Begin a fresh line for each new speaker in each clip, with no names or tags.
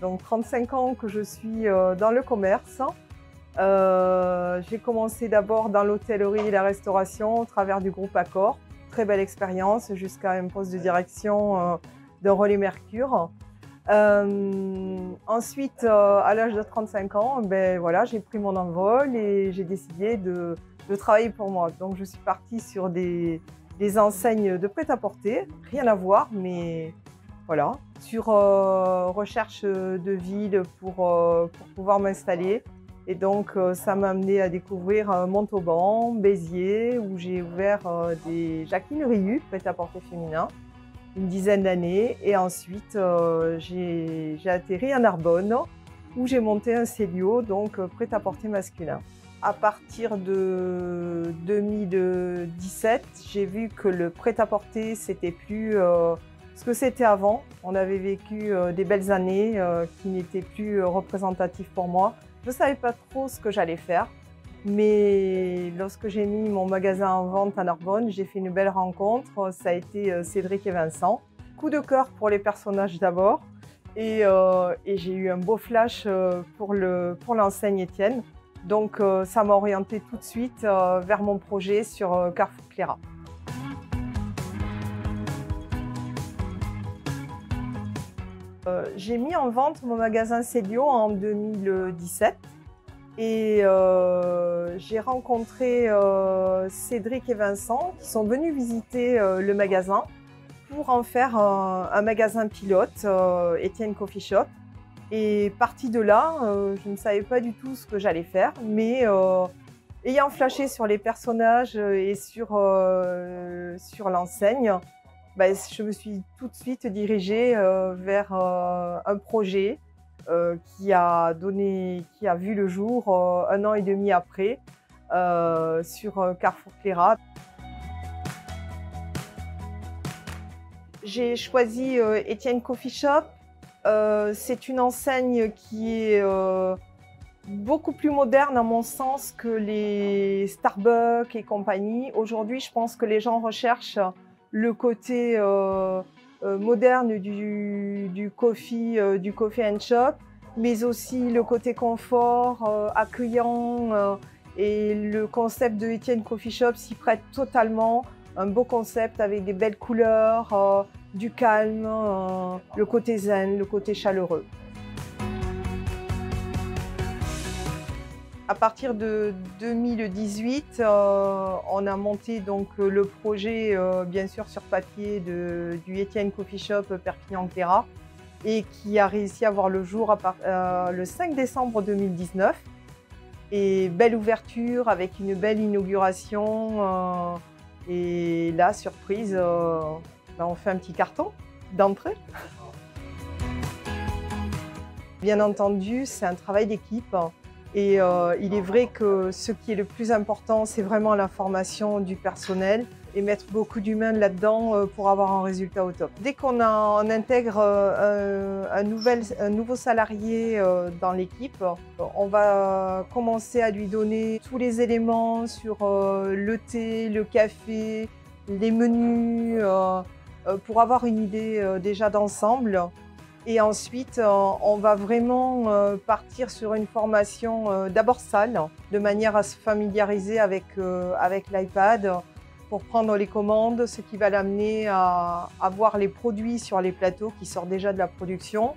Donc 35 ans que je suis dans le commerce. J'ai commencé d'abord dans l'hôtellerie et la restauration au travers du groupe Accor. Très belle expérience jusqu'à un poste de direction d'un relais Mercure. Ensuite, à l'âge de 35 ans, voilà, j'ai pris mon envol et j'ai décidé de travailler pour moi. Donc je suis partie sur des enseignes de prêt-à-porter, rien à voir, mais voilà, sur recherche de ville pour pouvoir m'installer. Et donc ça m'a amené à découvrir Montauban, Béziers, où j'ai ouvert des Jacqueline Rioux, prêt-à-porter féminin, une dizaine d'années. Et ensuite j'ai atterri à Narbonne, où j'ai monté un Célio, donc prêt-à-porter masculin. À partir de 2017, j'ai vu que le prêt-à-porter, c'était plus ce que c'était avant. On avait vécu des belles années qui n'étaient plus représentatives pour moi. Je ne savais pas trop ce que j'allais faire, mais lorsque j'ai mis mon magasin en vente à Narbonne, j'ai fait une belle rencontre. Ça a été Cédric et Vincent. Coup de cœur pour les personnages d'abord, et j'ai eu un beau flash pour l'enseigne Étienne. Donc ça m'a orientée tout de suite vers mon projet sur Carrefour Cléra. J'ai mis en vente mon magasin Célio en 2017 et j'ai rencontré Cédric et Vincent qui sont venus visiter le magasin pour en faire un magasin pilote, Étienne Coffee Shop. Et partie de là, je ne savais pas du tout ce que j'allais faire, mais ayant flashé sur les personnages et sur l'enseigne, je me suis tout de suite dirigée vers un projet qui a vu le jour 1 an et demi après sur Carrefour Cléra. J'ai choisi Étienne Coffee Shop. C'est une enseigne qui est beaucoup plus moderne à mon sens que les Starbucks et compagnie. Aujourd'hui, je pense que les gens recherchent le côté moderne du coffee and shop, mais aussi le côté confort, accueillant, et le concept de Étienne Coffee Shop s'y prête totalement. Un beau concept avec des belles couleurs, du calme, le côté zen, le côté chaleureux. À partir de 2018, on a monté donc le projet, bien sûr sur papier, du Étienne Coffee Shop Perpignan-Cléra, et qui a réussi à voir le jour le 5 décembre 2019. Et belle ouverture avec une belle inauguration. Et là, surprise, on fait un petit carton d'entrée. Bien entendu, c'est un travail d'équipe. Et il est vrai que ce qui est le plus important, c'est vraiment la formation du personnel et mettre beaucoup d'humains là-dedans pour avoir un résultat au top. Dès qu'on intègre un nouveau salarié dans l'équipe, on va commencer à lui donner tous les éléments sur le thé, le café, les menus, pour avoir une idée déjà d'ensemble. Et ensuite, on va vraiment partir sur une formation d'abord salle, de manière à se familiariser avec l'iPad pour prendre les commandes, ce qui va l'amener à voir les produits sur les plateaux qui sortent déjà de la production.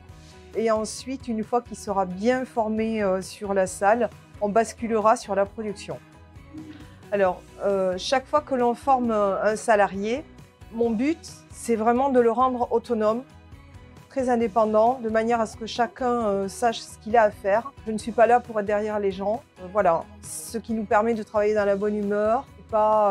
Et ensuite, une fois qu'il sera bien formé sur la salle, on basculera sur la production. Alors, chaque fois que l'on forme un salarié, mon but, c'est vraiment de le rendre autonome, très indépendant, de manière à ce que chacun sache ce qu'il a à faire. Je ne suis pas là pour être derrière les gens. Voilà, ce qui nous permet de travailler dans la bonne humeur.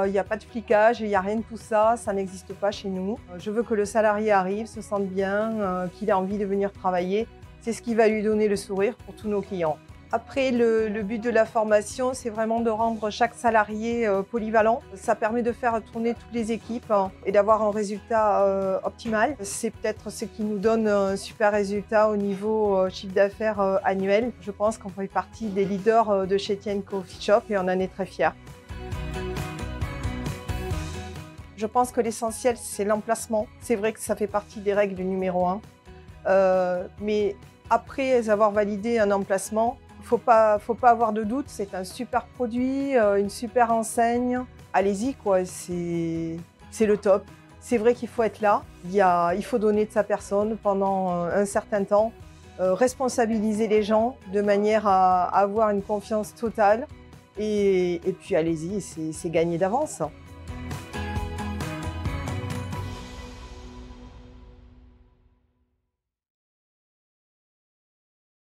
Il n'y a pas de flicage, il n'y a rien de tout ça, ça n'existe pas chez nous. Je veux que le salarié arrive, se sente bien, qu'il ait envie de venir travailler. C'est ce qui va lui donner le sourire pour tous nos clients. Après, le but de la formation, c'est vraiment de rendre chaque salarié polyvalent. Ça permet de faire tourner toutes les équipes et d'avoir un résultat optimal. C'est peut-être ce qui nous donne un super résultat au niveau chiffre d'affaires annuel. Je pense qu'on fait partie des leaders de chez Étienne Coffee Shop et on en est très fiers. Je pense que l'essentiel, c'est l'emplacement. C'est vrai que ça fait partie des règles numéro 1. Mais Après avoir validé un emplacement, faut pas avoir de doute, c'est un super produit, une super enseigne. Allez-y quoi, c'est le top. C'est vrai qu'il faut être là, il faut donner de sa personne pendant un certain temps, responsabiliser les gens de manière à avoir une confiance totale et puis allez-y, c'est gagné d'avance.